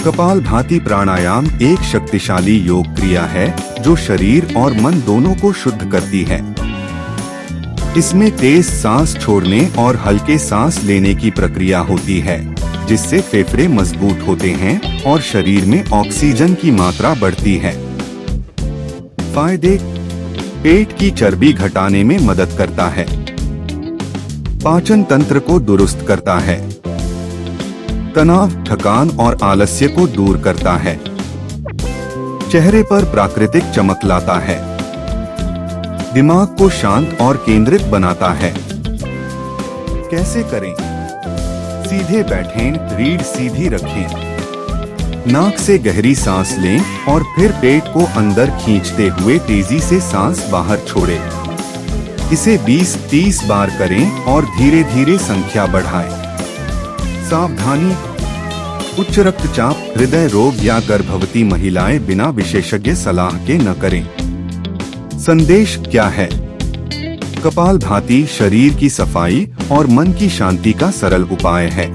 कपालभाति प्राणायाम एक शक्तिशाली योग क्रिया है जो शरीर और मन दोनों को शुद्ध करती है। इसमें तेज सांस छोड़ने और हल्के सांस लेने की प्रक्रिया होती है, जिससे फेफड़े मजबूत होते हैं और शरीर में ऑक्सीजन की मात्रा बढ़ती है। फायदे: पेट की चर्बी घटाने में मदद करता है, पाचन तंत्र को दुरुस्त करता है, तनाव, थकान और आलस्य को दूर करता है, चेहरे पर प्राकृतिक चमक लाता है, दिमाग को शांत और केंद्रित बनाता है। कैसे करें? सीधे बैठें, रीढ़ सीधी रखें, नाक से गहरी सांस लें और फिर पेट को अंदर खींचते हुए तेजी से सांस बाहर छोड़ें। इसे 20-30 बार करें और धीरे धीरे संख्या बढ़ाएं। सावधानी: उच्च रक्तचाप, हृदय रोग या गर्भवती महिलाएं बिना विशेषज्ञ सलाह के न करें। संदेश क्या है? कपालभाति शरीर की सफाई और मन की शांति का सरल उपाय है।